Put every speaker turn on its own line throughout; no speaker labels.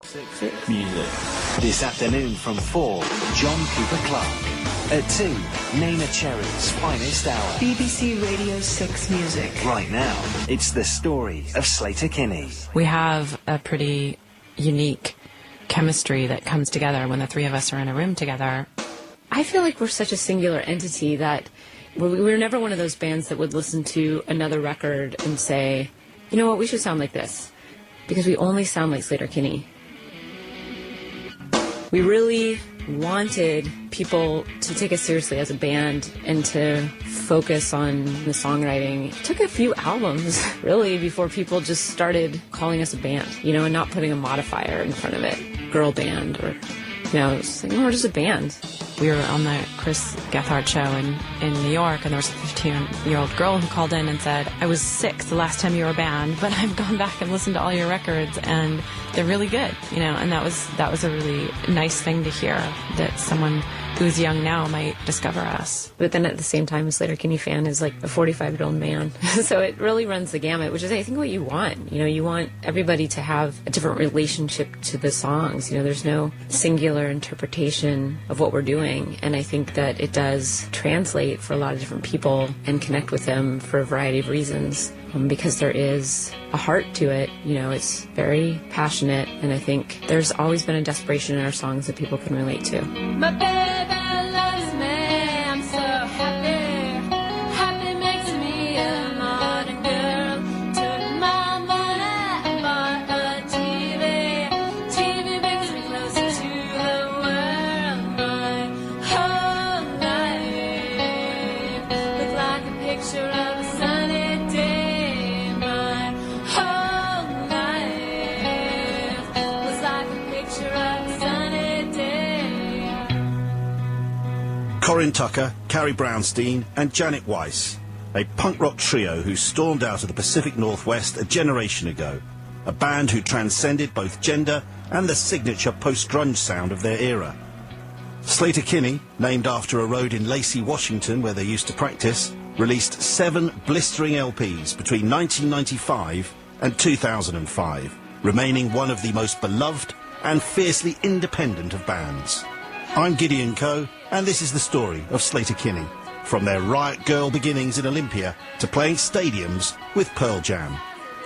6 Music. This afternoon from 4, John Cooper Clarke. At 2, Neneh Cherry's Finest Hour.
BBC Radio 6 Music.
Right now, it's the story of Sleater-Kinney.
We have a pretty unique chemistry that comes together when the three of us are in a room together.
I feel like we're such a singular entity that we're never one of those bands that would listen to another record and say, you know what, we should sound like this. Because we only sound like Sleater-Kinney. We really wanted people to take us seriously as a band and to focus on the songwriting. It took a few albums, really, before people just started calling us a band, and not putting a modifier in front of it. Girl band or, it's like, no, we're just a band.
We were on the Chris Gethard show in New York, and there was a 15-year-old girl who called in and said, I was 6 the last time you were a band, but I've gone back and listened to all your records, and they're really good, and that was a really nice thing to hear, that someone who's young now might discover us.
But then at the same time, a Sleater-Kinney fan is like a 45-year-old man. So it really runs the gamut, which is, I think, what you want. You want everybody to have a different relationship to the songs. There's no singular interpretation of what we're doing. And I think that it does translate for a lot of different people and connect with them for a variety of reasons. Because there is a heart to it, it's very passionate, and I think there's always been a desperation in our songs that people can relate to.
My baby loves me, I'm so happy. Happy makes me a modern girl. Took my money and bought a TV. TV brings me closer to the world. My whole life looked like a picture of a sunny day.
Corin Tucker, Carrie Brownstein and Janet Weiss, a punk rock trio who stormed out of the Pacific Northwest a generation ago, a band who transcended both gender and the signature post-grunge sound of their era. Sleater-Kinney, named after a road in Lacey, Washington where they used to practice, released 7 blistering LPs between 1995 and 2005, remaining one of the most beloved and fiercely independent of bands. I'm Gideon Coe, and this is the story of Sleater-Kinney, from their Riot Girl beginnings in Olympia to playing stadiums with Pearl Jam.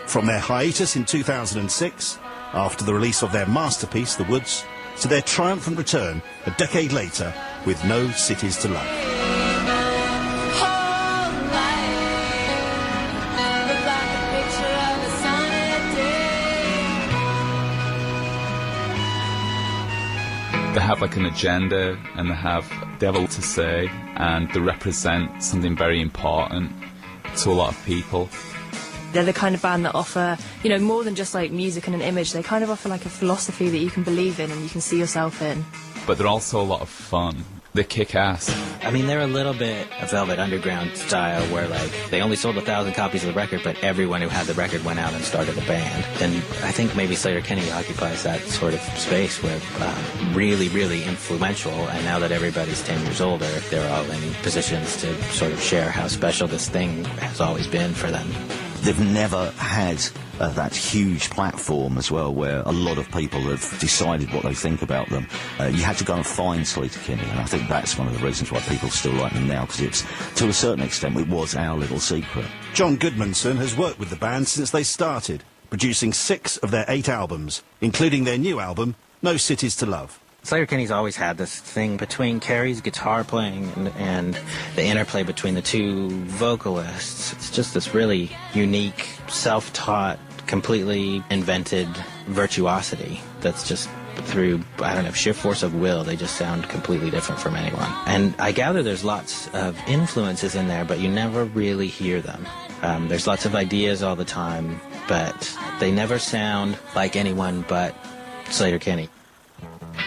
From their hiatus in 2006, after the release of their masterpiece, The Woods, to their triumphant return a decade later with No Cities to Love.
They have like an agenda, and they have devil to say, and they represent something very important to a lot of people.
They're the kind of band that offer, more than just like music and an image. They kind of offer like a philosophy that you can believe in and you can see yourself in.
But they're also a lot of fun. They kick ass.
I mean, they're a little bit a Velvet Underground style where, they only sold 1,000 copies of the record, but everyone who had the record went out and started a band. And I think maybe Sleater-Kinney occupies that sort of space where really, really influential. And now that everybody's 10 years older, they're all in positions to sort of share how special this thing has always been for them.
They've never had that huge platform as well, where a lot of people have decided what they think about them. You had to go and find Sleater-Kinney, and I think that's one of the reasons why people still like them now, because it's, to a certain extent, it was our little secret.
John Goodmanson has worked with the band since they started, producing 6 of their 8 albums, including their new album, No Cities to Love.
Sleater-Kinney's always had this thing between Carrie's guitar playing and the interplay between the two vocalists. It's just this really unique, self-taught, completely invented virtuosity that's just through, sheer force of will, they just sound completely different from anyone. And I gather there's lots of influences in there, but you never really hear them. There's lots of ideas all the time, but they never sound like anyone but Sleater-Kinney.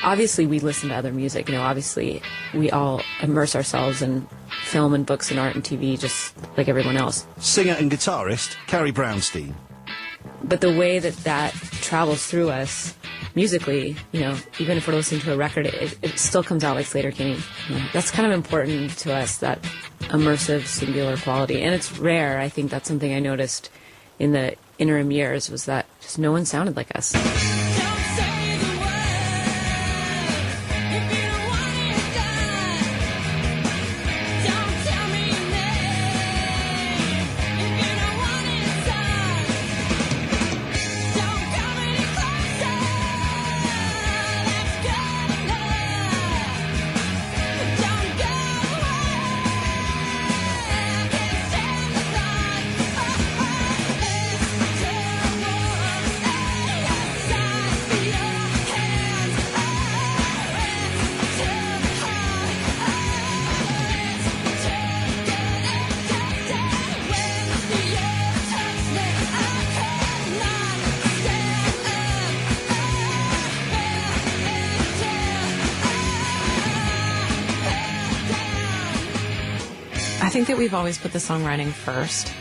Obviously, we listen to other music. Obviously, we all immerse ourselves in film and books and art and TV just like everyone else.
Singer and guitarist Carrie Brownstein.
But the way that travels through us musically, even if we're listening to a record, it still comes out like Sleater-Kinney. That's kind of important to us, that immersive, singular quality. And it's rare. I think that's something I noticed in the interim years, was that just no one sounded like us.
Don't say the
think that we've always put the songwriting first,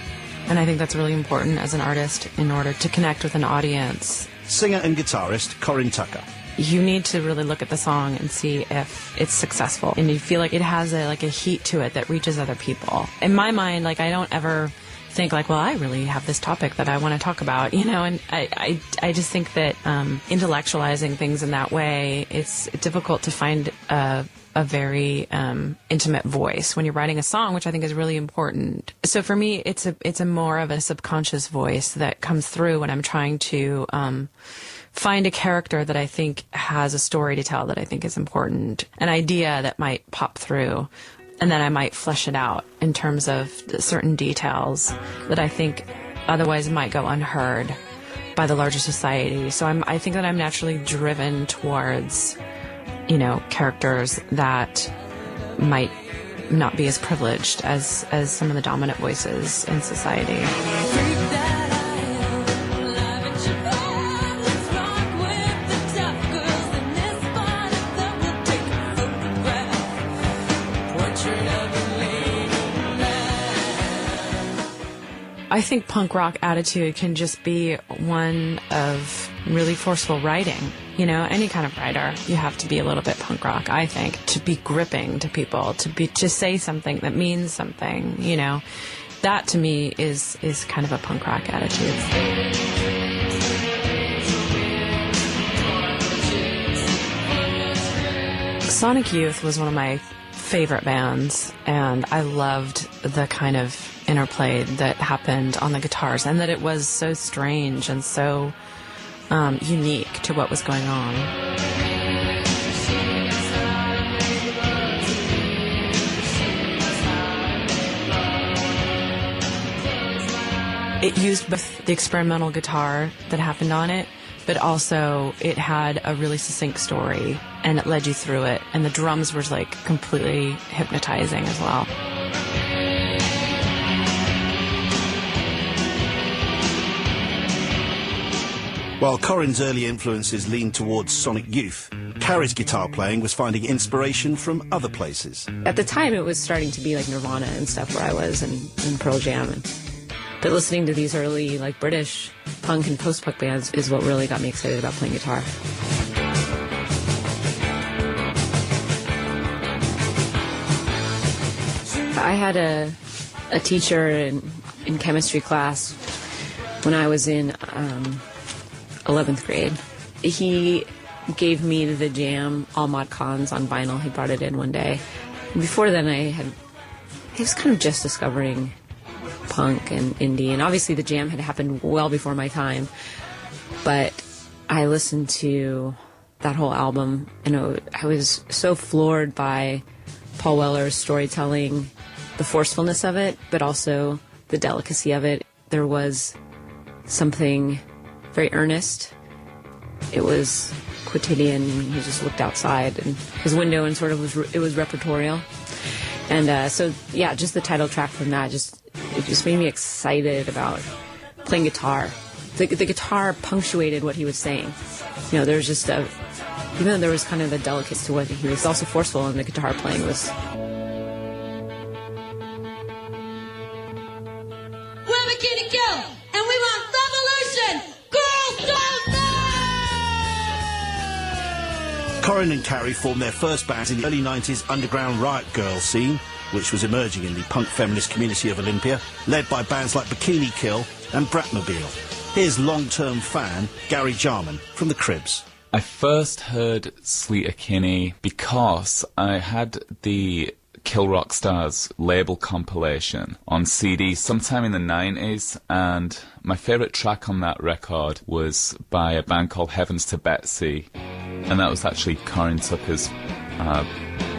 and I think that's really important as an artist in order to connect with an audience.
Singer and guitarist Corinne Tucker.
You need to really look at the song and see if it's successful, and you feel like it has a heat to it that reaches other people. In my mind, I don't ever think well, I really have this topic that I want to talk about, and I just think that intellectualizing things in that way, it's difficult to find a very intimate voice when you're writing a song, which I think is really important. So for me, it's a more of a subconscious voice that comes through when I'm trying to find a character that I think has a story to tell that I think is important, an idea that might pop through. And then I might flesh it out in terms of certain details that I think otherwise might go unheard by the larger society. So I think that I'm naturally driven towards, characters that might not be as privileged as some of the dominant voices in society. I think punk rock attitude can just be one of really forceful writing. Any kind of writer, you have to be a little bit punk rock, I think, to be gripping to people, to say something that means something, That to me is kind of a punk rock attitude. Sonic Youth was one of my favorite bands, and I loved the kind of interplay that happened on the guitars, and that it was so strange and so unique to what was going on. It used both the experimental guitar that happened on it, but also it had a really succinct story, and it led you through it, and the drums were completely hypnotizing as well.
While Corinne's early influences leaned towards Sonic Youth, Carrie's guitar playing was finding inspiration from other places.
At the time, it was starting to be Nirvana and stuff where I was, and Pearl Jam. But listening to these early British punk and post-punk bands is what really got me excited about playing guitar. I had a teacher in chemistry class when I was in 11th grade. He gave me the Jam All Mod Cons on vinyl. He brought it in one day. And before then, I was kind of just discovering punk and indie, and obviously the Jam had happened well before my time, but I listened to that whole album, and I was so floored by Paul Weller's storytelling, the forcefulness of it, but also the delicacy of it. There was something very earnest. It was quotidian. He just looked outside and his window, and it was repertorial. And so just the title track from that it just made me excited about playing guitar. The guitar punctuated what he was saying. There was just even though there was kind of a delicacy to what he was, also forceful, and the guitar playing was.
We're Bikini Kill, and we want revolution! Girls don't know!
Corinne and Carrie formed their first bands in the early 90s underground riot girl scene, which was emerging in the punk feminist community of Olympia, led by bands like Bikini Kill and Bratmobile. Here's long-term fan Gary Jarman from the Cribs.
I first heard Sleater Kinney because I had the Kill Rock Stars label compilation on CD sometime in the 90s, and my favourite track on that record was by a band called Heavens to Betsy, and that was actually Corinne Tucker's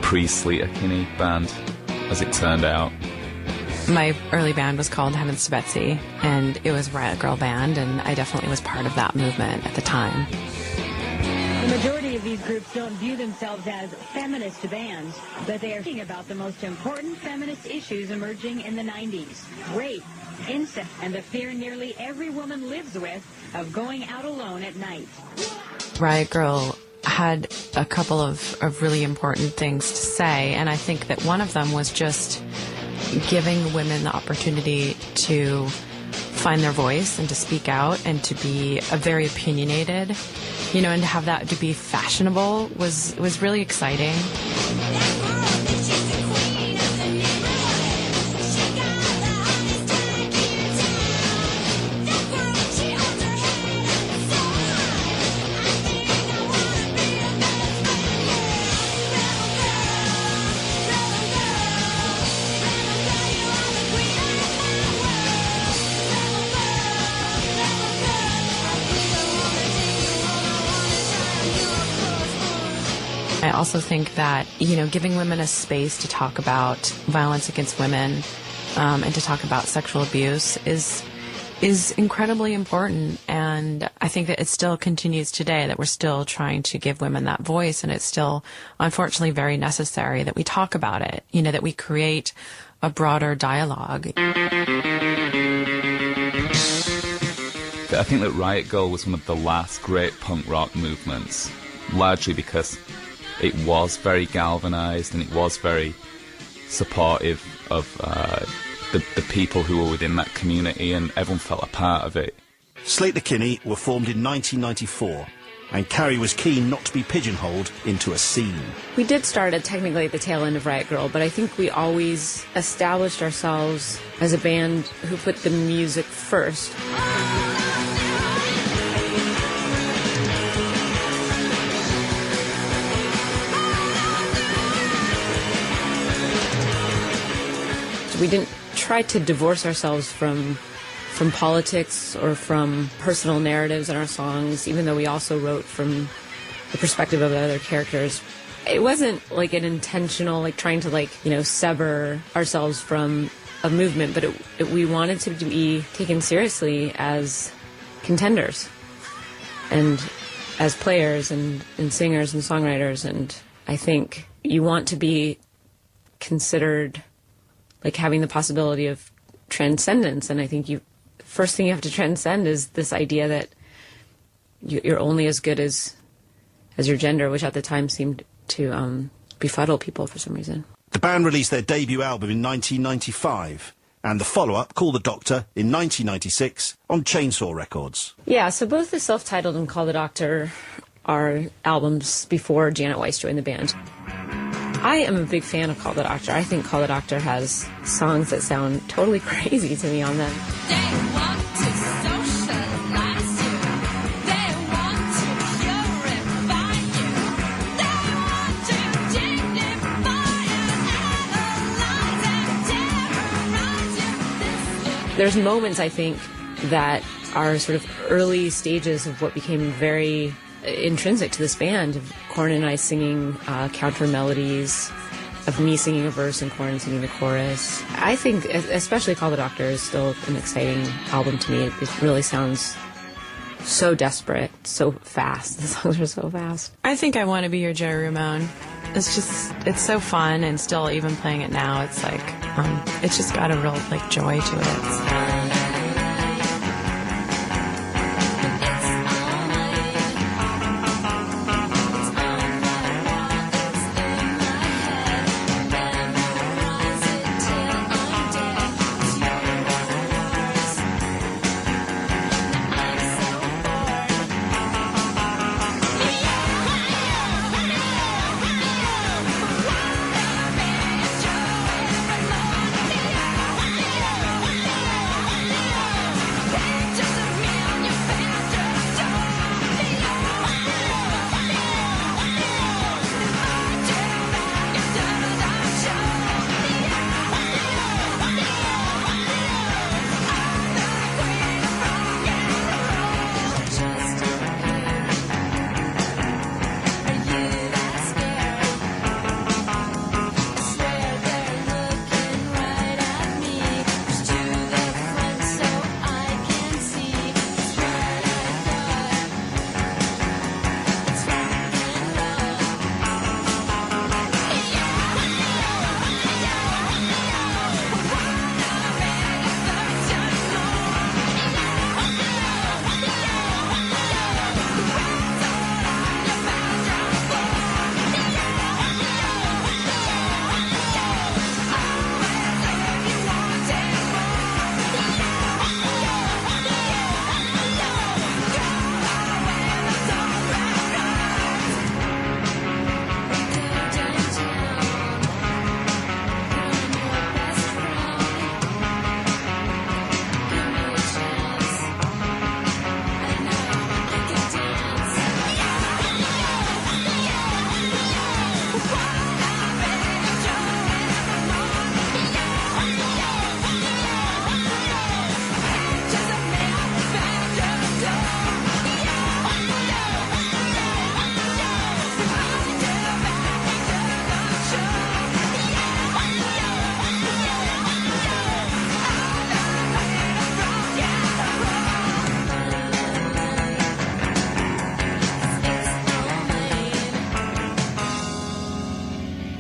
pre-Sleater Kinney band, as it turned out.
My early band was called Heavens to Betsy, and it was a Riot Girl band, and I definitely was part of that movement at the time.
The majority of these groups don't view themselves as feminist bands, but they are thinking about the most important feminist issues emerging in the 90s. Rape, incest, and the fear nearly every woman lives with of going out alone at night.
Riot Girl had a couple of really important things to say, and I think that one of them was just giving women the opportunity to find their voice and to speak out and to be very opinionated, you know, and to have that to be fashionable was really exciting. I also think that, you know, giving women a space to talk about violence against women and to talk about sexual abuse is incredibly important. And I think that it still continues today, that we're still trying to give women that voice, and it's still, unfortunately, very necessary that we talk about it, you know, that we create a broader dialogue.
I think that Riot Grrrl was one of the last great punk rock movements, largely because it was very galvanized and it was very supportive of the people who were within that community, and everyone felt a part of it.
Sleater-Kinney were formed in 1994, and Carrie was keen not to be pigeonholed into a scene.
We did start technically at the tail end of Riot Grrrl, but I think we always established ourselves as a band who put the music first. We didn't try to divorce ourselves from politics or from personal narratives in our songs, even though we also wrote from the perspective of other characters. It wasn't like an intentional, like trying to, like, you know, sever ourselves from a movement, but we wanted to be taken seriously as contenders and as players and singers and songwriters. And I think you want to be considered like having the possibility of transcendence. And I think first thing you have to transcend is this idea that you're only as good as your gender, which at the time seemed to befuddle people for some reason.
The band released their debut album in 1995, and the follow-up, Call the Doctor, in 1996 on Chainsaw Records.
Yeah, so both the self-titled and Call the Doctor are albums before Janet Weiss joined the band. I am a big fan of Call the Doctor. I think Call the Doctor has songs that sound totally crazy to me on them. There's moments, I think, that are sort of early stages of what became very intrinsic to this band, of Korn and I singing counter melodies, of me singing a verse and Korn singing the chorus. I think especially Call the Doctor is still an exciting album to me. It really sounds so desperate, so fast. The songs are so fast.
I think I Want to Be Your Jerry Ramone. It's so fun, and still even playing it now, it's like, it's just got a real like joy to it.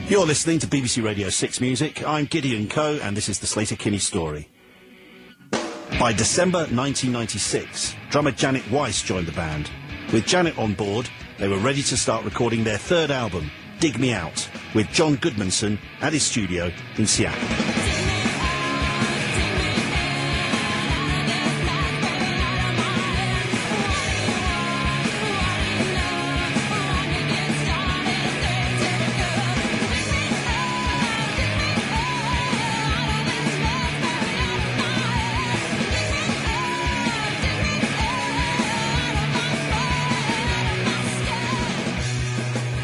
You're listening to BBC Radio 6 Music. I'm Gideon Coe, and this is the Slater Kinney story. By December 1996, drummer Janet Weiss joined the band. With Janet on board, they were ready to start recording their third album, Dig Me Out, with John Goodmanson at his studio in Seattle.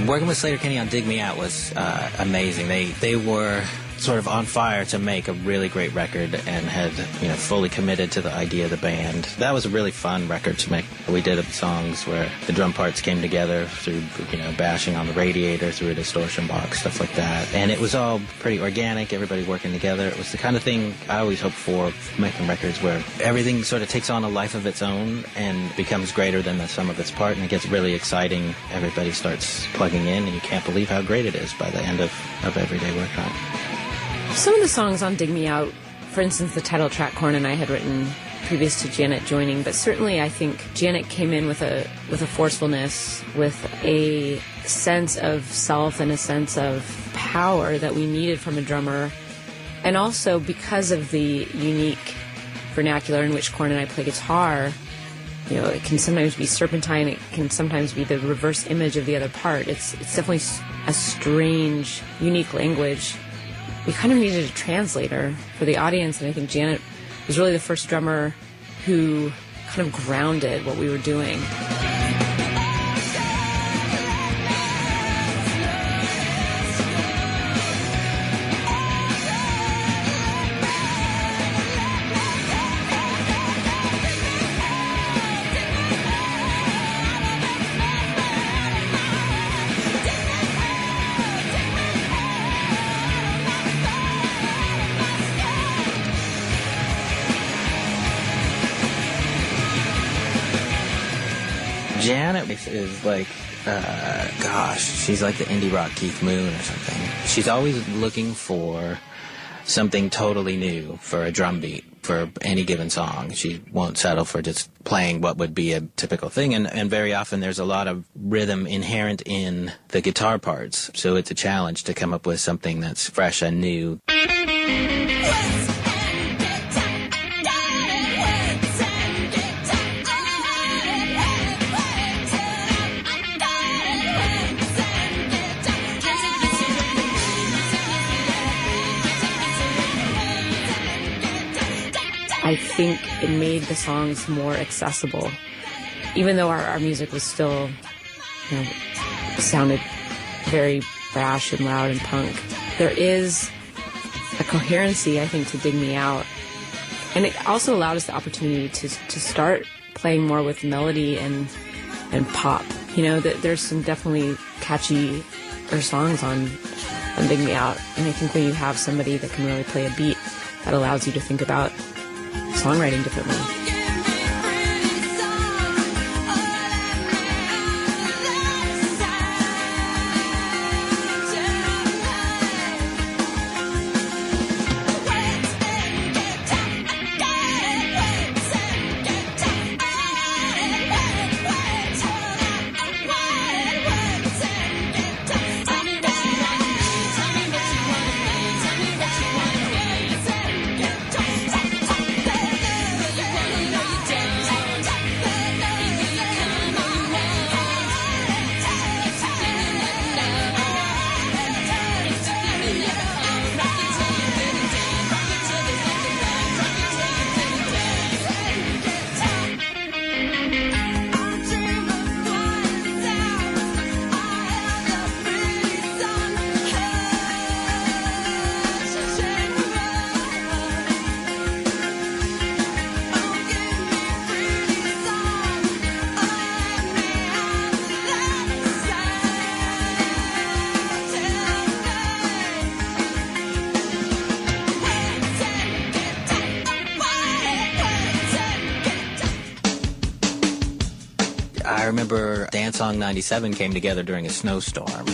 Working with Slater Kinney on Dig Me Out was amazing. They were sort of on fire to make a really great record and had, fully committed to the idea of the band. That was a really fun record to make. We did songs where the drum parts came together through, bashing on the radiator, through a distortion box, stuff like that. And it was all pretty organic, everybody working together. It was the kind of thing I always hope for, making records where everything sort of takes on a life of its own and becomes greater than the sum of its part, and it gets really exciting. Everybody starts plugging in, and you can't believe how great it is by the end of every day work on it.
Some of the songs on Dig Me Out, for instance, the title track Korn and I had written previous to Janet joining, but certainly I think Janet came in with a forcefulness, with a sense of self and a sense of power that we needed from a drummer. And also because of the unique vernacular in which Korn and I play guitar, it can sometimes be serpentine, it can sometimes be the reverse image of the other part. It's definitely a strange, unique language. We kind of needed a translator for the audience, and I think Janet was really the first drummer who kind of grounded what we were doing.
Janet is like, she's like the indie rock Keith Moon or something. She's always looking for something totally new for a drum beat for any given song. She won't settle for just playing what would be a typical thing, and very often there's a lot of rhythm inherent in the guitar parts, so it's a challenge to come up with something that's fresh and new.
I think it made the songs more accessible. Even though our music was still, sounded very brash and loud and punk, there is a coherency, I think, to Dig Me Out. And it also allowed us the opportunity to start playing more with melody and pop. There's some definitely catchy songs on Dig Me Out. And I think when you have somebody that can really play a beat, that allows you to think about songwriting differently.
I remember Dance Song 97 came together during a snowstorm.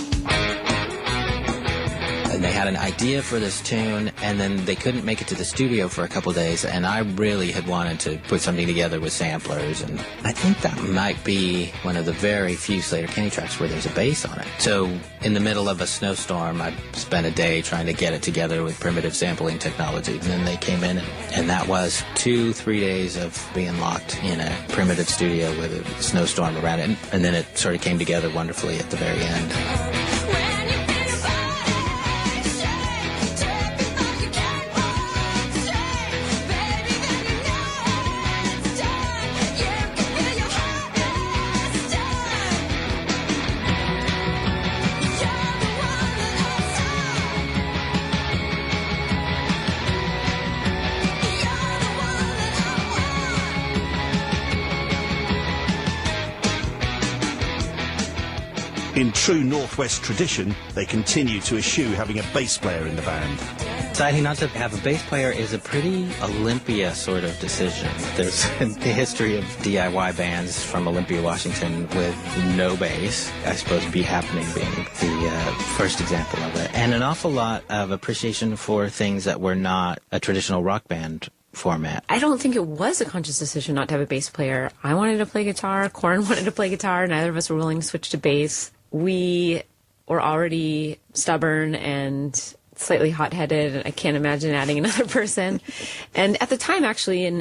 and they had an idea for this tune, and then they couldn't make it to the studio for a couple days, and I really had wanted to put something together with samplers, and I think that might be one of the very few Sleater-Kinney tracks where there's a bass on it. So in the middle of a snowstorm, I spent a day trying to get it together with primitive sampling technology, and then they came in, and that was 2-3 days of being locked in a primitive studio with a snowstorm around it, and then it sort of came together wonderfully at the very end.
In true Northwest tradition, they continue to eschew having a bass player in the band.
Deciding not to have a bass player is a pretty Olympia sort of decision. There's the history of DIY bands from Olympia, Washington with no bass. I suppose Be Happening being the first example of it. And an awful lot of appreciation for things that were not a traditional rock band format.
I don't think it was a conscious decision not to have a bass player. I wanted to play guitar. Corin wanted to play guitar. Neither of us were willing to switch to bass. We were already stubborn and slightly hot-headed, and I can't imagine adding another person. And at the time, actually, in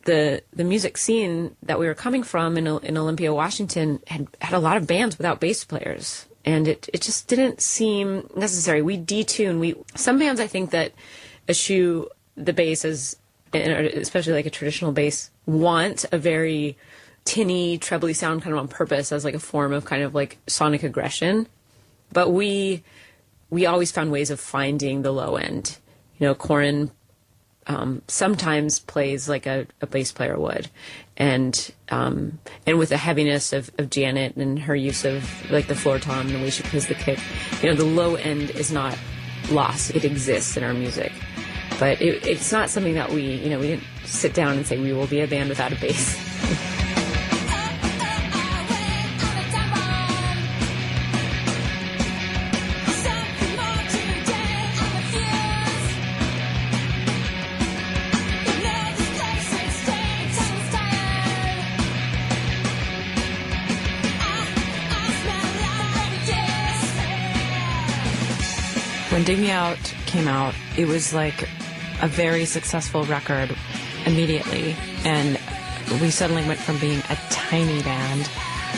the music scene that we were coming from in Olympia, Washington, had a lot of bands without bass players, and it just didn't seem necessary. We detune. Some bands, I think, that eschew the bass as, especially like a traditional bass, want a very tinny, trebly sound kind of on purpose as like a form of kind of like sonic aggression. But we always found ways of finding the low end. You know, Corin sometimes plays like a bass player would, and with the heaviness of Janet and her use of like the floor tom and the way she plays the kick, you know, the low end is not lost. It exists in our music, but it's not something that we didn't sit down and say we will be a band without a bass.
When Dig Me Out came out, it was like a very successful record immediately, and we suddenly went from being a tiny band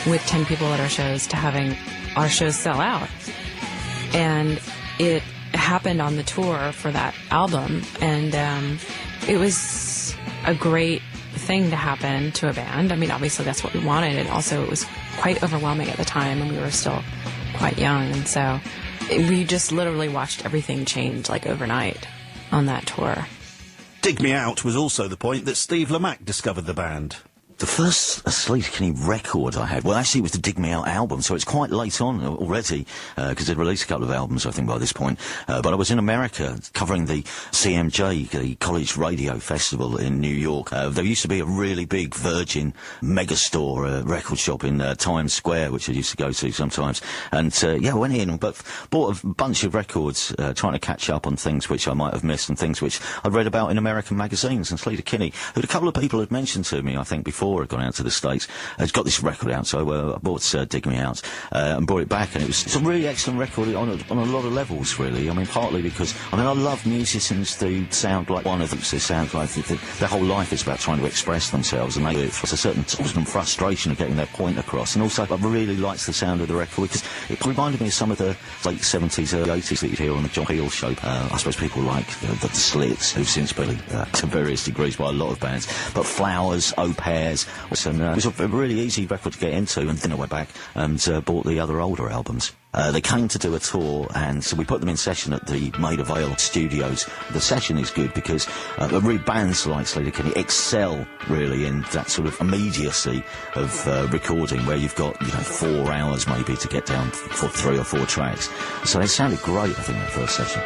with 10 people at our shows to having our shows sell out. And it happened on the tour for that album, and it was a great thing to happen to a band. I mean, obviously that's what we wanted, and also it was quite overwhelming at the time, and we were still quite young, and so we just literally watched everything change like overnight on that tour.
Dig Me Out was also the point that Steve Lamacq discovered the band.
The first Sleater-Kinney record I had, well, actually it was the Dig Me Out album, so it's quite late on already, because they'd released a couple of albums, I think, by this point. But I was in America covering the CMJ, the College Radio Festival in New York. There used to be a really big Virgin megastore, record shop in Times Square, which I used to go to sometimes. And, I went in, but bought a bunch of records, trying to catch up on things which I might have missed and things which I'd read about in American magazines. And Sleater-Kinney, who a couple of people had mentioned to me, I think, before I'd gone out to the States, had got this record out, so I bought Dig Me Out and brought it back, and it's a really excellent record on a lot of levels, really. I mean, partly because, I love musicians who sound like one of them. They sound like their whole life is about trying to express themselves, and they do it for a certain frustration of getting their point across. And also, I really liked the sound of the record because it reminded me of some of the late 70s, early 80s that you'd hear on the John Peel show. I suppose people like the Slits, who've since been to various degrees by a lot of bands, but Flowers, Au Pairs, and it was a really easy record to get into, and then I went back and bought the other older albums. They came to do a tour, and so we put them in session at the Maida Vale Studios. The session is good because really bands like Sleater-Kinney excel really in that sort of immediacy of recording, where you've got 4 hours maybe to get down for 3 or 4 tracks. So they sounded great, I think, that first session.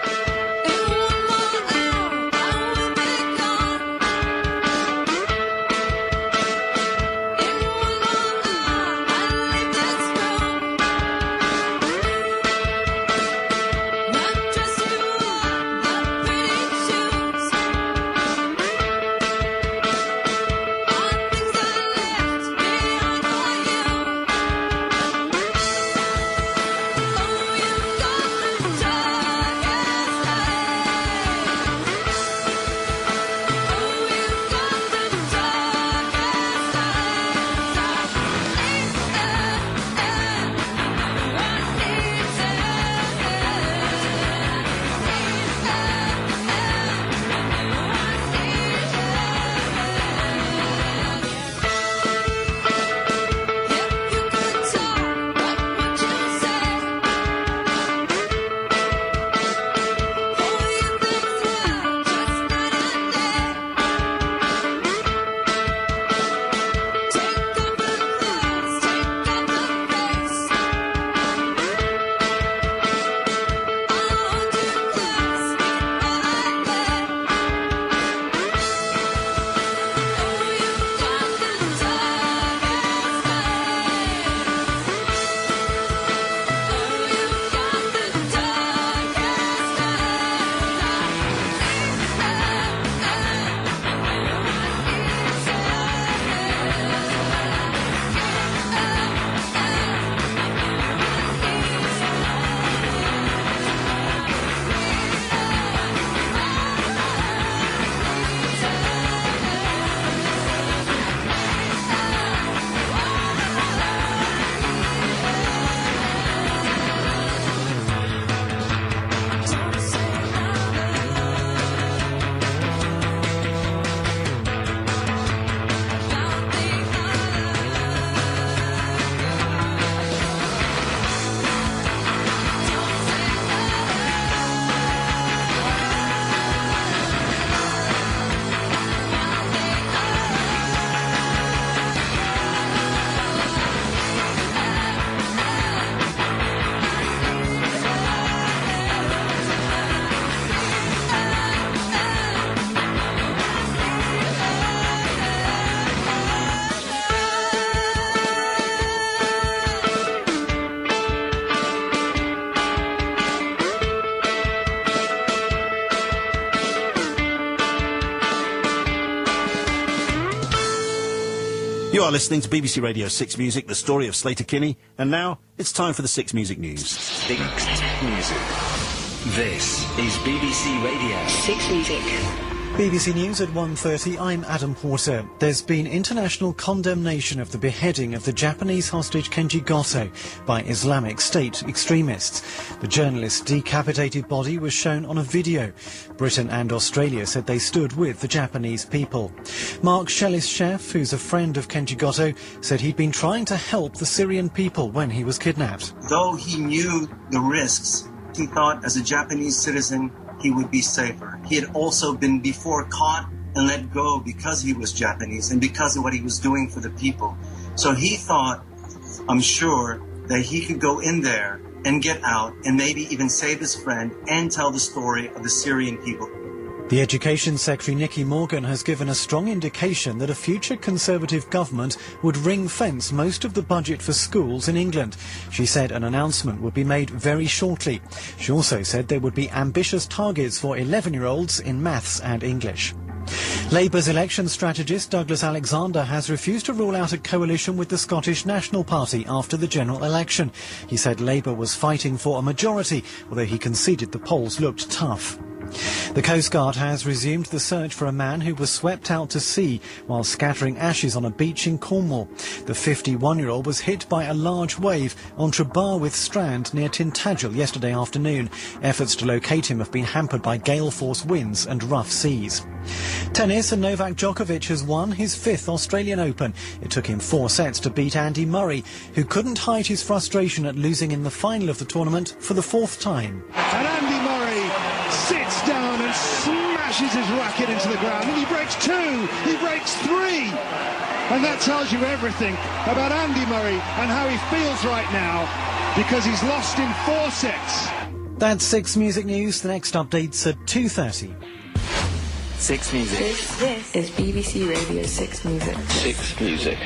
Not
You are listening to BBC Radio 6 Music, the story of Slater Kinney, and now it's time for the 6 Music News.
6 Music. This is BBC Radio 6 Music.
BBC News at 1:30, I'm Adam Porter. There's been international condemnation of the beheading of the Japanese hostage Kenji Goto by Islamic State extremists. The journalist's decapitated body was shown on a video. Britain and Australia said they stood with the Japanese people. Mark Shellis-Sheff, who's a friend of Kenji Goto, said he'd been trying to help the Syrian people when he was kidnapped.
Though he knew the risks, he thought as a Japanese citizen he would be safer. He had also been before caught and let go because he was Japanese and because of what he was doing for the people. So he thought, I'm sure, that he could go in there and get out and maybe even save his friend and tell the story of the Syrian people.
The Education Secretary Nicky Morgan has given a strong indication that a future Conservative government would ring-fence most of the budget for schools in England. She said an announcement would be made very shortly. She also said there would be ambitious targets for 11-year-olds in maths and English. Labour's election strategist Douglas Alexander has refused to rule out a coalition with the Scottish National Party after the general election. He said Labour was fighting for a majority, although he conceded the polls looked tough. The Coast Guard has resumed the search for a man who was swept out to sea while scattering ashes on a beach in Cornwall. The 51-year-old was hit by a large wave on Trebarwith Strand near Tintagel yesterday afternoon. Efforts to locate him have been hampered by gale-force winds and rough seas. Tennis, and Novak Djokovic has won his 5th Australian Open. It took him 4 sets to beat Andy Murray, who couldn't hide his frustration at losing in the final of the tournament for the 4th time.
And Andy Murray sits down and smashes his racket into the ground, and he breaks 2, he breaks 3, and that tells you everything about Andy Murray and how he feels right now, because he's lost in 4 sets.
That's 6 Music News. The next update's at 2:30.
6 Music.
This is BBC Radio 6 Music.
6 Music.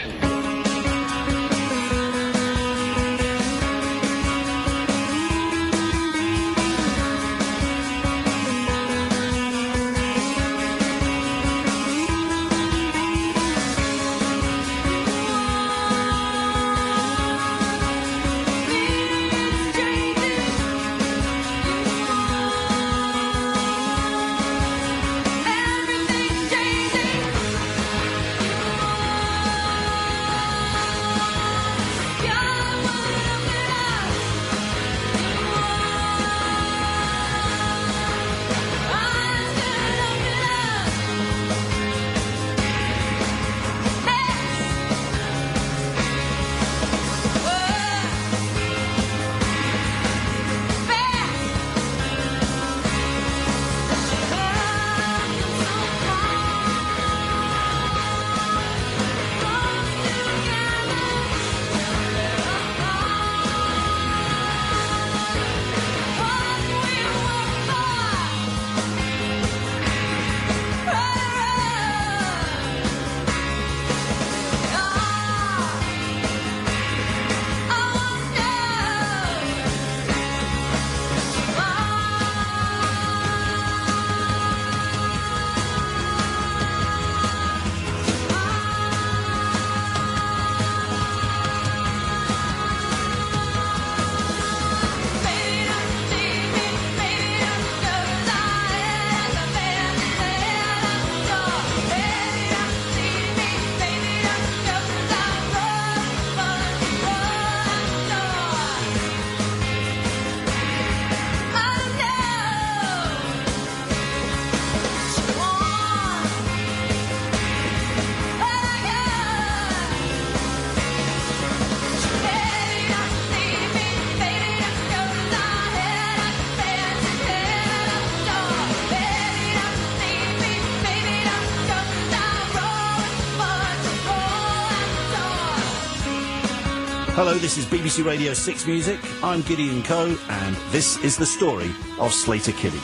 Hello, this is BBC Radio 6 Music. I'm Gideon Coe, and this is the story of Slater Kinney.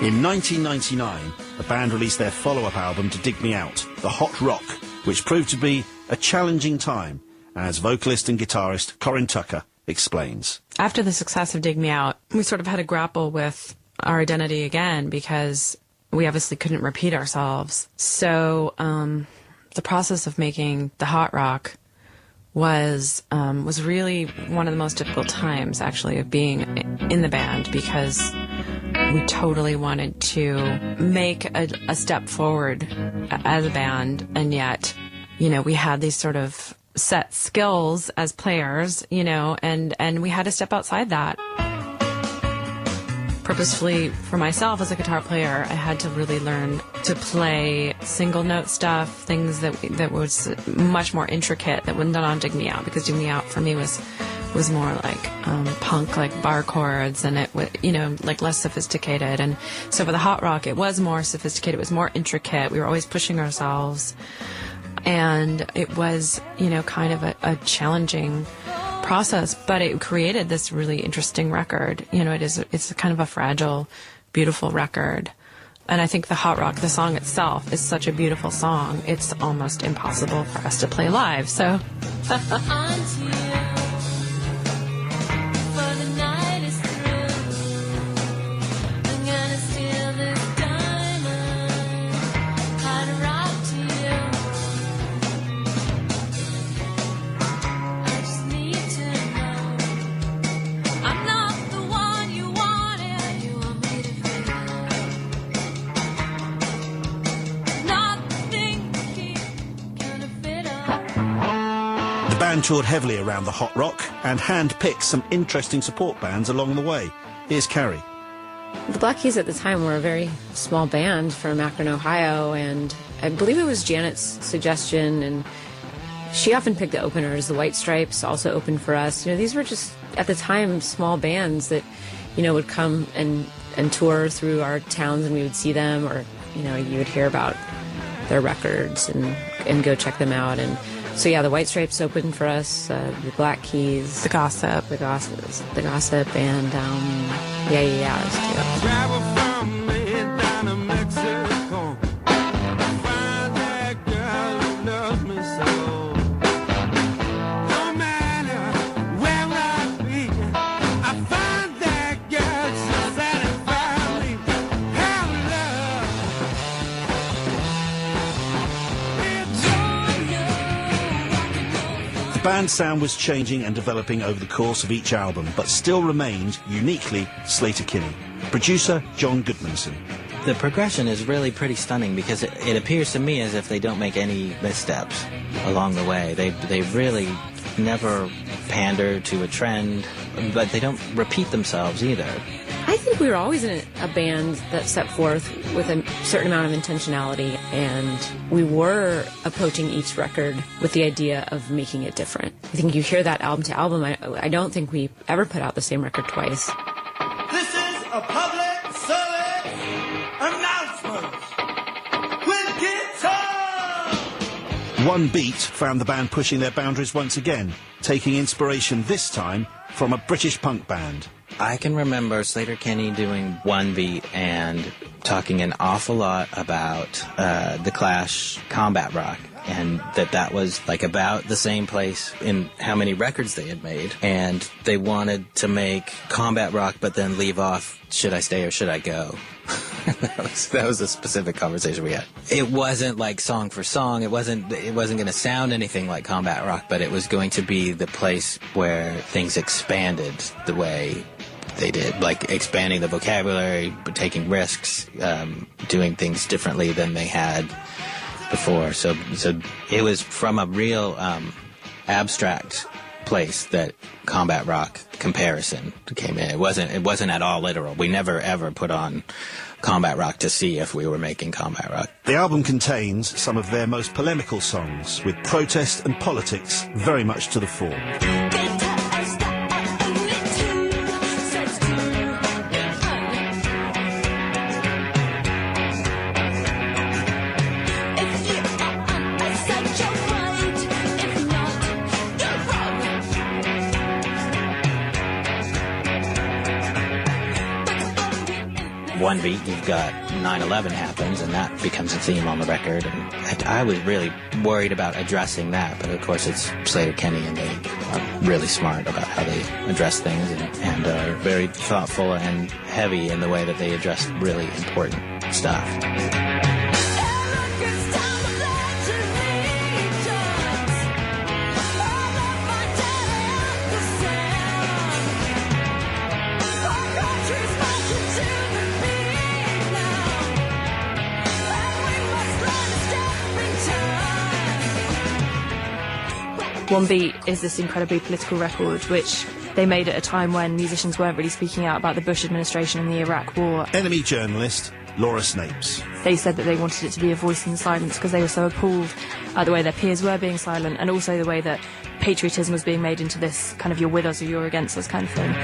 In 1999, the band released their follow-up album to Dig Me Out, The Hot Rock, which proved to be a challenging time, as vocalist and guitarist Corin Tucker explains.
After the success of Dig Me Out, we sort of had to grapple with our identity again because we obviously couldn't repeat ourselves. So the process of making the Hot Rock was really one of the most difficult times, actually, of being in the band, because we totally wanted to make a step forward as a band, and yet, we had these sort of set skills as players, and we had to step outside that. Purposefully, for myself as a guitar player, I had to really learn to play single note stuff, things that was much more intricate, that would not dig me out, because Dig Me Out for me was more like punk, like bar chords, and it was, like less sophisticated. And so for the Hot Rock, it was more sophisticated, it was more intricate. We were always pushing ourselves, and it was, kind of a challenging process, but it created this really interesting record. It's kind of a fragile, beautiful record. And I think the Hot Rock, the song itself, is such a beautiful song, it's almost impossible for us to play live, so...
The band toured heavily around the Hot Rock and hand-picked some interesting support bands along the way. Here's Carrie.
The Black Keys at the time were a very small band from Akron, Ohio, and I believe it was Janet's suggestion, and she often picked the openers. The White Stripes also opened for us. These were just, at the time, small bands that, would come and tour through our towns, and we would see them, or, you would hear about their records and go check them out. And so, yeah, the White Stripes opened for us, the Black Keys.
The Gossip,
and, yeah.
Travel from Maine down to Mexico. Find that girl who loves me so. No matter where I be, I find that girl to satisfy me.
The band's sound was changing and developing over the course of each album, but still remained uniquely Sleater-Kinney. Producer John Goodmanson.
The progression is really pretty stunning, because it appears to me as if they don't make any missteps along the way. They really never pander to a trend, but they don't repeat themselves either.
I think we were always in a band that set forth with a certain amount of intentionality, and we were approaching each record with the idea of making it different. I think you hear that album to album. I don't think we ever put out the same record twice.
This is a public service announcement with guitar.
One Beat found the band pushing their boundaries once again, taking inspiration this time from a British punk band.
I can remember Sleater-Kinney doing One Beat and talking an awful lot about the Clash Combat Rock, and that was like about the same place in how many records they had made, and they wanted to make combat rock but then leave off Should I Stay or Should I Go? that was a specific conversation we had. It wasn't like song for song. It wasn't going to sound anything like combat rock, but it was going to be the place where things expanded the way they did, like expanding the vocabulary, taking risks, doing things differently than they had before. So it was from a real abstract place that combat rock comparison came in. It wasn't at all literal. We never ever put on combat rock to see if we were making combat rock.
The album contains some of their most polemical songs, with protest and politics very much to the fore.
One Beat, you've got 9/11 happens, and that becomes a theme on the record. And I was really worried about addressing that, but of course it's Sleater-Kinney, and they are really smart about how they address things, and are very thoughtful and heavy in the way that they address really important stuff.
One Beat is this incredibly political record, which they made at a time when musicians weren't really speaking out about the Bush administration and the Iraq War.
Enemy journalist Laura Snapes.
They said that they wanted it to be a voice in silence because they were so appalled at the way their peers were being silent, and also the way that patriotism was being made into this kind of you're with us or you're against us kind of thing.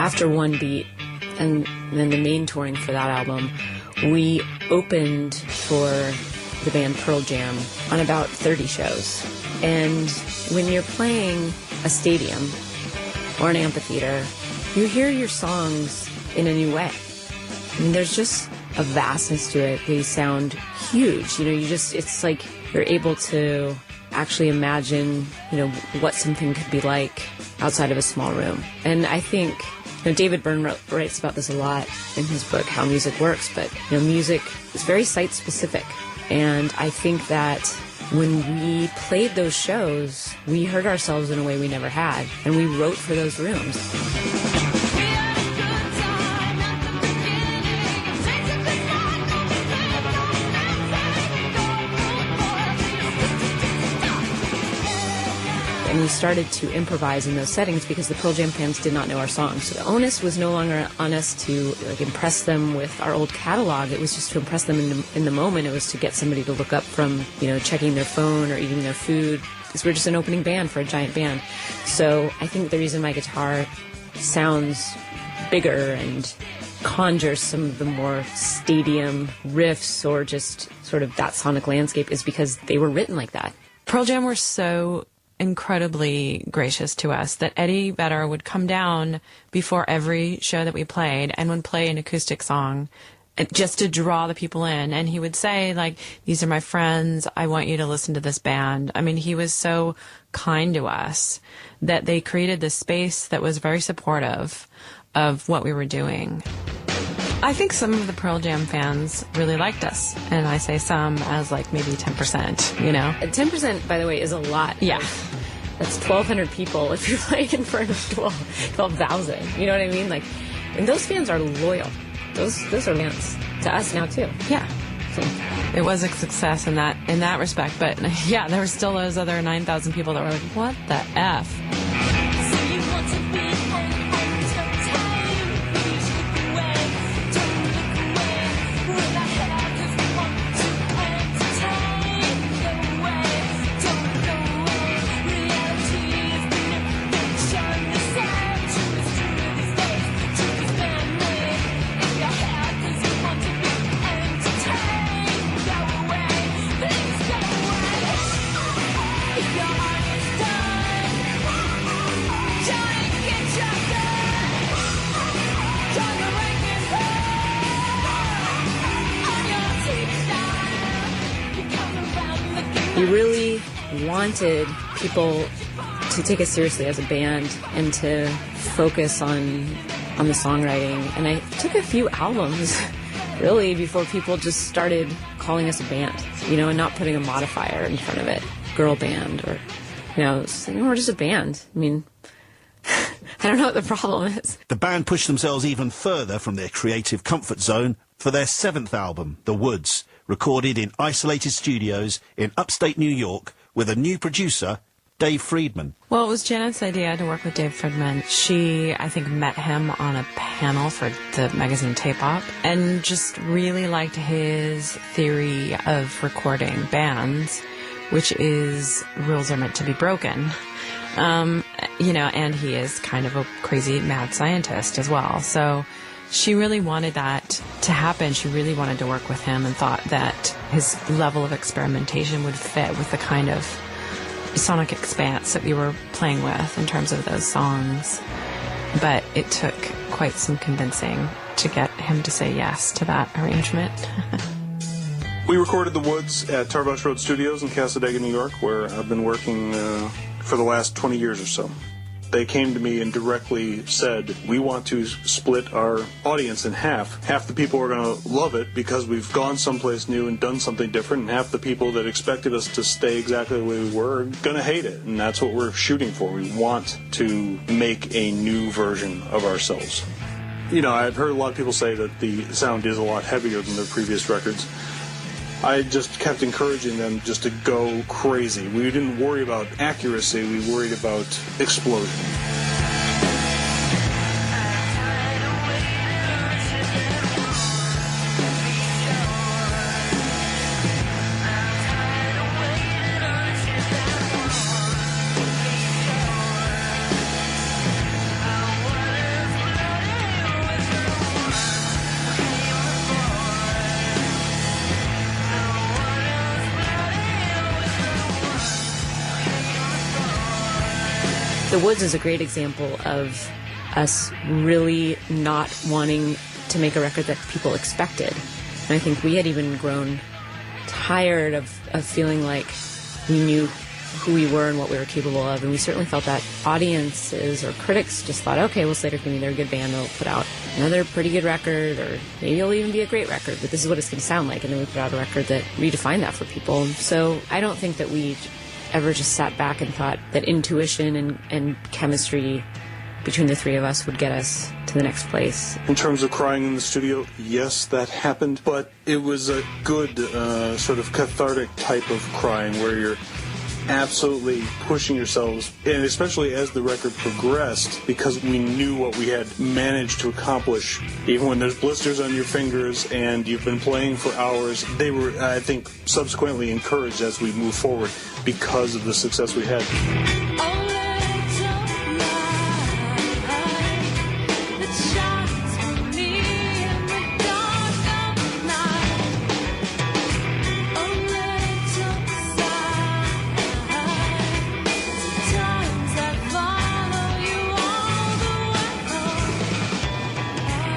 After One Beat and then the main touring for that album, we opened for the band Pearl Jam on about 30 shows. And when you're playing a stadium or an amphitheater, you hear your songs in a new way. I mean, there's just a vastness to it. They sound huge. You know, it's like you're able to actually imagine, what something could be like outside of a small room. And I think, David Byrne writes about this a lot in his book, How Music Works, but, music is very site-specific. And I think that when we played those shows, we heard ourselves in a way we never had, and we wrote for those rooms. And we started to improvise in those settings because the Pearl Jam fans did not know our songs. So the onus was no longer on us to impress them with our old catalog. It was just to impress them in the moment. It was to get somebody to look up from, checking their phone or eating their food. Because we're just an opening band for a giant band. So I think the reason my guitar sounds bigger and conjures some of the more stadium riffs or just sort of that sonic landscape is because they were written like that.
Pearl Jam were so incredibly gracious to us that Eddie Vedder would come down before every show that we played and would play an acoustic song just to draw the people in. And he would say, these are my friends. I want you to listen to this band. I mean, he was so kind to us that they created this space that was very supportive of what we were doing. I think some of the Pearl Jam fans really liked us, and I say some as maybe 10%,
10%, by the way, is a lot.
Yeah.
That's 1,200 people if you're playing in front of 12,000. You know what I mean? And those fans are loyal. Those are fans to us now, too.
Yeah. So it was a success in that respect, but yeah, there were still those other 9,000 people that were like, what the F?
We really wanted people to take us seriously as a band and to focus on the songwriting. And I took a few albums, really, before people just started calling us a band, and not putting a modifier in front of it, girl band, or, we're just a band. I mean, I don't know what the problem is.
The band pushed themselves even further from their creative comfort zone for their 7th album, The Woods, recorded in isolated studios in upstate New York with a new producer, Dave Friedman.
Well, it was Janet's idea to work with Dave Friedman. She, I think, met him on a panel for the magazine Tape Op and just really liked his theory of recording bands, which is rules are meant to be broken. And he is kind of a crazy mad scientist as well. So she really wanted that to happen. She really wanted to work with him and thought that his level of experimentation would fit with the kind of sonic expanse that we were playing with in terms of those songs. But it took quite some convincing to get him to say yes to that arrangement.
We recorded The Woods at Tarbox Road Studios in Cassadaga, New York, where I've been working for the last 20 years or so. They came to me and directly said, we want to split our audience in half. Half the people are going to love it because we've gone someplace new and done something different, and half the people that expected us to stay exactly the way we were are going to hate it. And that's what we're shooting for. We want to make a new version of ourselves. You know, I've heard a lot of people say that the sound is a lot heavier than their previous records. I just kept encouraging them just to go crazy. We didn't worry about accuracy, we worried about explosion.
The Woods is a great example of us really not wanting to make a record that people expected. And I think we had even grown tired of feeling like we knew who we were and what we were capable of. And we certainly felt that audiences or critics just thought, okay, well, Sleater Kinney, they're a good band. They'll put out another pretty good record, or maybe it'll even be a great record, but this is what it's going to sound like. And then we put out a record that redefined that for people. So I don't think that we ever just sat back and thought that intuition and chemistry between the three of us would get us to the next place.
In terms of crying in the studio, yes, that happened, but it was a good sort of cathartic type of crying where you're absolutely pushing yourselves, and especially as the record progressed, because we knew what we had managed to accomplish. Even when there's blisters on your fingers and you've been playing for hours, they were, I think, subsequently encouraged as we move forward because of the success we had.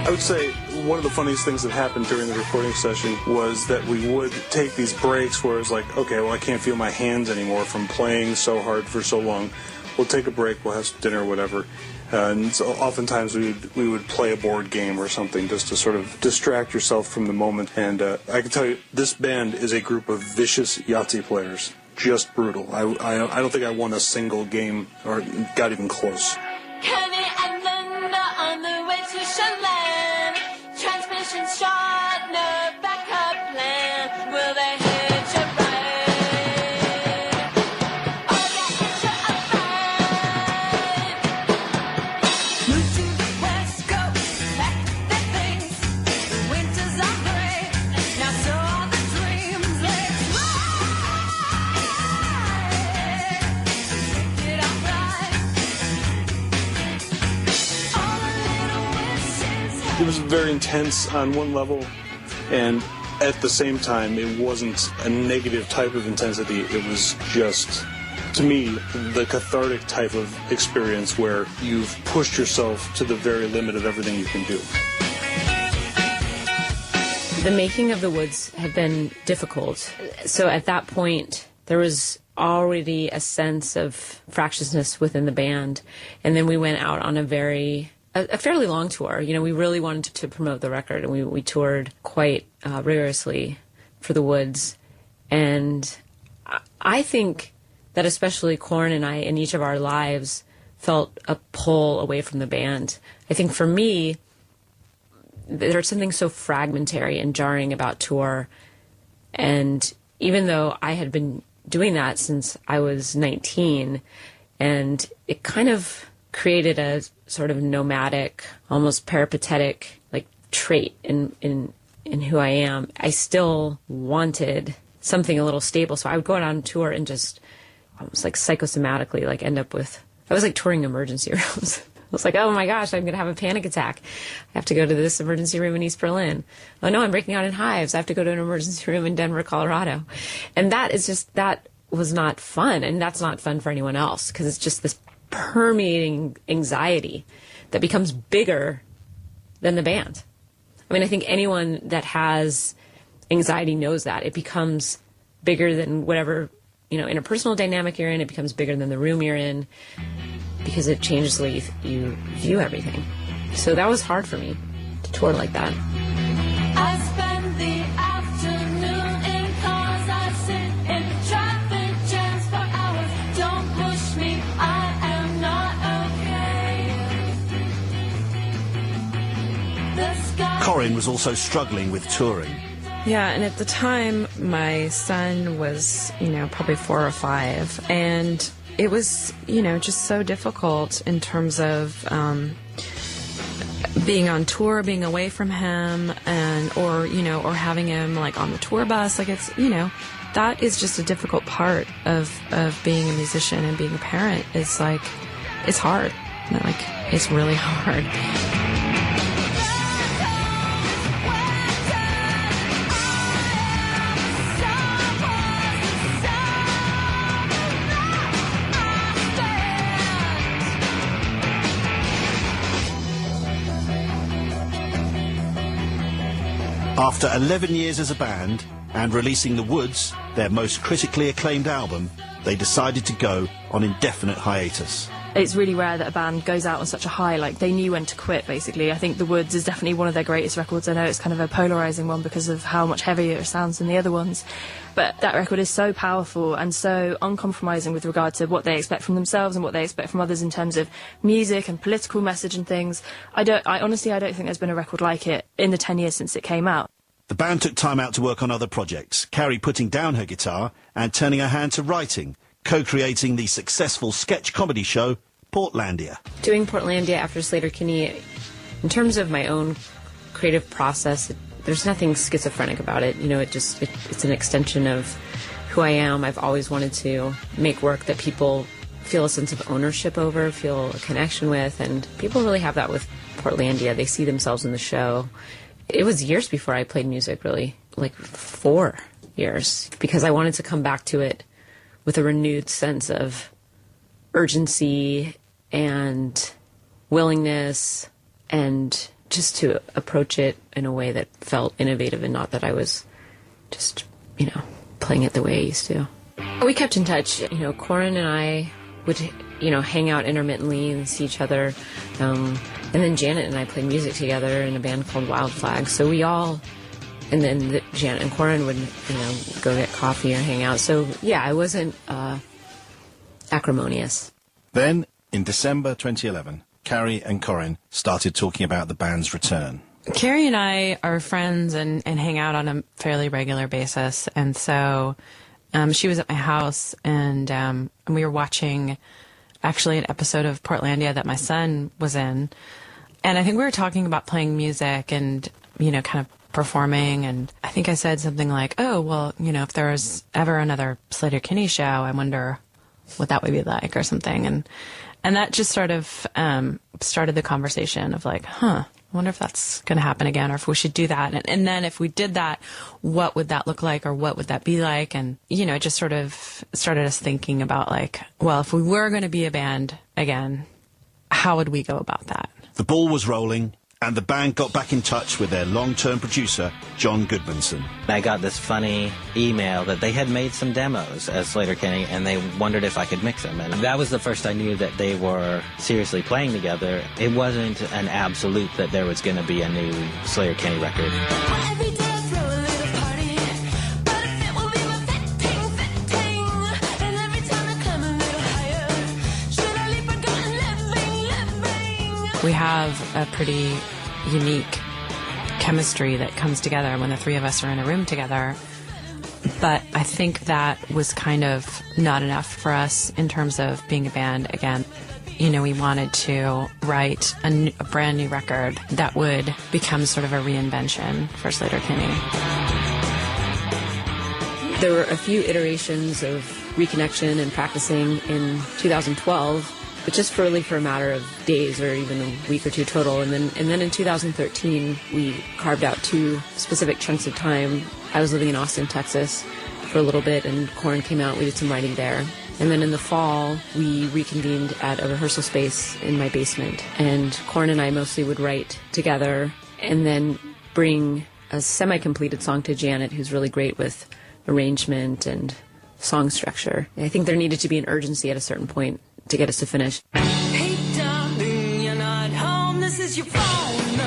I would say one of the funniest things that happened during the recording session was that we would take these breaks where it's like, okay, well, I can't feel my hands anymore from playing so hard for so long. We'll take a break, we'll have some dinner or whatever. And so oftentimes we would play a board game or something just to sort of distract yourself from the moment. And I can tell you, this band is a group of vicious Yahtzee players. Just brutal. I don't think I won a single game or got even close.
Kenny and Linda on the way to Chelan. Transmission shot, no backup plan. Will they hit you right? Oh, they hit you upright. Move to the west coast, pack their things. The winters are great, now so are the dreams. Let's ride. Make it alright.
It was very intense on one level, and at the same time, it wasn't a negative type of intensity. It was just, to me, the cathartic type of experience where you've pushed yourself to the very limit of everything you can do.
The making of The Woods had been difficult. So at that point, there was already a sense of fractiousness within the band. And then we went out on a fairly long tour. You know, we really wanted to promote the record, and we toured quite rigorously for The Woods. And I think that especially Korn and I, in each of our lives, felt a pull away from the band. I think for me, there's something so fragmentary and jarring about tour. And even though I had been doing that since I was 19, and it kind of created a sort of nomadic, almost peripatetic like trait in who I am, I still wanted something a little stable. So I would go out on tour and just almost like psychosomatically like end up with, I was like touring emergency rooms. I was like, oh my gosh, I'm going to have a panic attack. I have to go to this emergency room in East Berlin. Oh no, I'm breaking out in hives. I have to go to an emergency room in Denver, Colorado. And that was not fun. And that's not fun for anyone else, because it's just this permeating anxiety that becomes bigger than the band. I mean, I think anyone that has anxiety knows that. It becomes bigger than whatever, interpersonal dynamic you're in. It becomes bigger than the room you're in. because it changes the way you view everything. So that was hard for me to tour like that.
I spend the afternoon in cars. I sit in traffic jams for hours. Don't push me, I am not okay. The sky.
Corinne was also struggling with touring.
Yeah, and at the time, my son was, probably 4 or 5, and it was, just so difficult in terms of being on tour, being away from him, or having him like on the tour bus. Like it's, that is just a difficult part of being a musician and being a parent. It's like, it's hard. Like, it's really hard.
After 11 years as a band and releasing The Woods, their most critically acclaimed album, they decided to go on indefinite hiatus.
It's really rare that a band goes out on such a high. Like, they knew when to quit, basically. I think The Woods is definitely one of their greatest records. I know it's kind of a polarising one because of how much heavier it sounds than the other ones. But that record is so powerful and so uncompromising with regard to what they expect from themselves and what they expect from others in terms of music and political message and things. I honestly don't think there's been a record like it in the 10 years since it came out.
The band took time out to work on other projects, Carrie putting down her guitar and turning her hand to writing, co-creating the successful sketch comedy show Portlandia.
Doing Portlandia after Sleater-Kinney, in terms of my own creative process, there's nothing schizophrenic about it. It's an extension of who I am. I've always wanted to make work that people feel a sense of ownership over, feel a connection with, and people really have that with Portlandia. They see themselves in the show. It was years before I played music, really, like 4 years, because I wanted to come back to it with a renewed sense of urgency and willingness, and just to approach it in a way that felt innovative and not that I was just, playing it the way I used to. We kept in touch. Corinne and I would, hang out intermittently and see each other. And then Janet and I played music together in a band called Wild Flag. So we all, and then Janet and Corinne would, go get coffee or hang out. So, yeah, I wasn't acrimonious.
Then, in December 2011, Carrie and Corinne started talking about the band's return.
Carrie and I are friends and hang out on a fairly regular basis. And so she was at my house, and we were watching actually an episode of Portlandia that my son was in. And I think we were talking about playing music and, kind of performing. And I think I said something like, oh, well, if there was ever another Sleater-Kinney show, I wonder what that would be like or something. And that just sort of started the conversation of like, I wonder if that's going to happen again, or if we should do that. And then if we did that, what would that look like, or what would that be like? And, it just sort of started us thinking about like, well, if we were going to be a band again, how would we go about that?
The ball was rolling, and the band got back in touch with their long-term producer, John Goodmanson.
I got this funny email that they had made some demos as Sleater-Kinney, and they wondered if I could mix them. And that was the first I knew that they were seriously playing together. It wasn't an absolute that there was going to be a new Sleater-Kinney record.
We have a pretty unique chemistry that comes together when the three of us are in a room together. But I think that was kind of not enough for us in terms of being a band again. We wanted to write a brand new record that would become sort of a reinvention for Sleater-Kinney.
There were a few iterations of reconnection and practicing in 2012. But just for a matter of days or even a week or two total. And then in 2013, we carved out 2 specific chunks of time. I was living in Austin, Texas for a little bit, and Corinne came out. We did some writing there. And then in the fall, we reconvened at a rehearsal space in my basement. And Corinne and I mostly would write together and then bring a semi-completed song to Janet, who's really great with arrangement and song structure. I think there needed to be an urgency at a certain point to get us to finish.
this is your phone, no,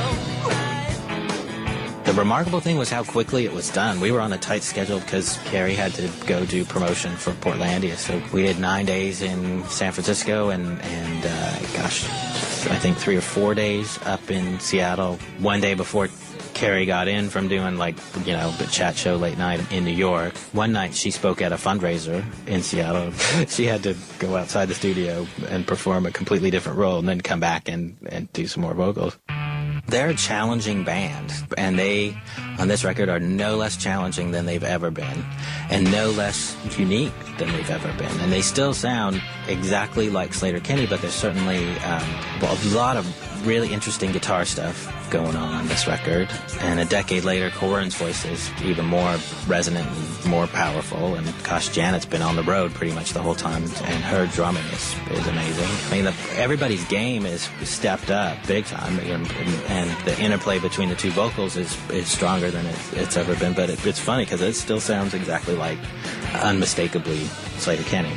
right?
The remarkable thing was how quickly it was done. We were on a tight schedule because Carrie had to go do promotion for Portlandia. So we did 9 days in San Francisco and I think 3 or 4 days up in Seattle. One day before Carrie got in from doing the chat show late night in New York. One night she spoke at a fundraiser in Seattle. She had to go outside the studio and perform a completely different role and then come back and do some more vocals. They're a challenging band, and they, on this record, are no less challenging than they've ever been, and no less unique than they've ever been. And they still sound exactly like Sleater-Kinney, but there's certainly a lot of really interesting guitar stuff going on this record. And a decade later, Corin's voice is even more resonant and more powerful. And gosh, Janet's been on the road pretty much the whole time, and her drumming is amazing. I mean, everybody's game is stepped up big time, and the interplay between the two vocals is stronger than it's ever been. But it's funny because it still sounds exactly like, unmistakably, Sleater-Kinney.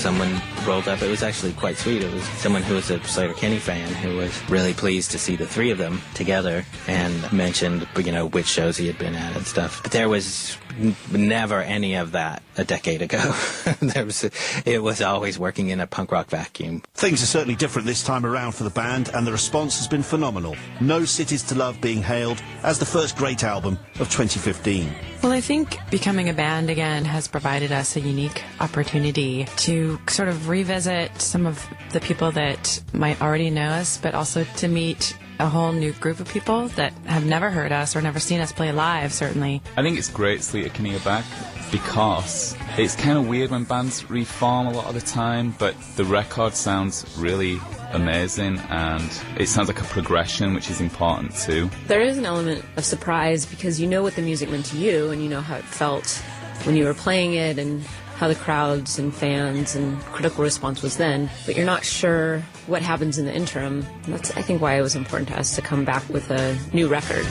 Someone rolled up. It was actually quite sweet. It was someone who was a Sleater-Kinney fan who was really pleased to see the three of them together and mentioned, which shows he had been at and stuff. But there was never any of that a decade ago. It was always working in a punk rock vacuum.
Things are certainly different this time around for the band, and the response has been phenomenal. No Cities to Love being hailed as the first great album of 2015.
Well, I think becoming a band again has provided us a unique opportunity to sort of revisit some of the people that might already know us, but also to meet a whole new group of people that have never heard us or never seen us play live, certainly.
I think it's great Sleater-Kinney are back because it's kind of weird when bands reform a lot of the time, but the record sounds really amazing and it sounds like a progression, which is important too.
There is an element of surprise because you know what the music meant to you and you know how it felt when you were playing it and how the crowds and fans and critical response was then, but you're not sure what happens in the interim. And that's, I think, why it was important to us to come back with a new record.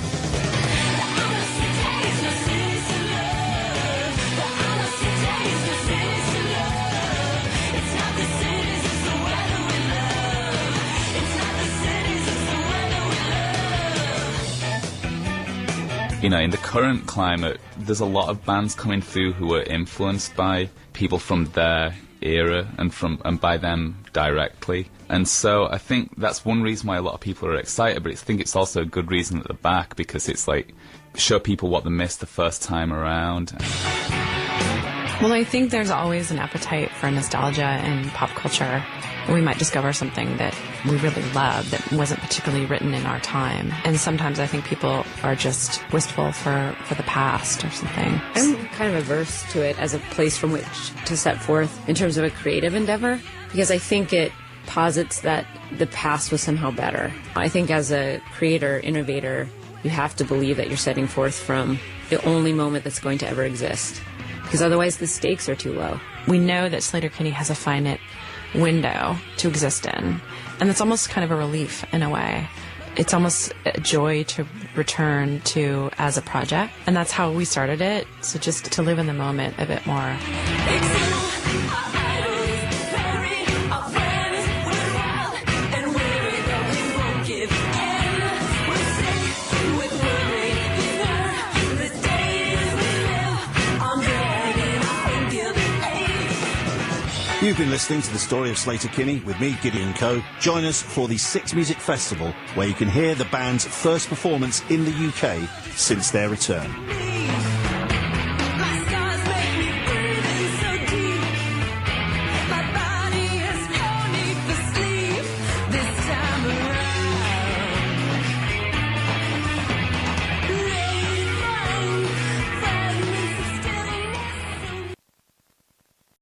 In the current climate, there's a lot of bands coming through who are influenced by people from their era and by them directly. And so I think that's one reason why a lot of people are excited, but I think it's also a good reason at the back because it's like show people what they missed the first time around.
Well, I think there's always an appetite for nostalgia in pop culture. We might discover something that we really love that wasn't particularly written in our time. And sometimes I think people are just wistful for the past or something.
I'm kind of averse to it as a place from which to set forth in terms of a creative endeavor, because I think it posits that the past was somehow better. I think as a creator, innovator, you have to believe that you're setting forth from the only moment that's going to ever exist, because otherwise the stakes are too low.
We know that Sleater-Kinney has a finite window to exist in, and it's almost kind of a relief in a way. It's almost a joy to return to as a project, and that's how we started it, so just to live in the moment a bit more.
You've been listening to The Story of Sleater-Kinney with me, Gideon Coe. Join us for the Six Music Festival, where you can hear the band's first performance in the UK since their return.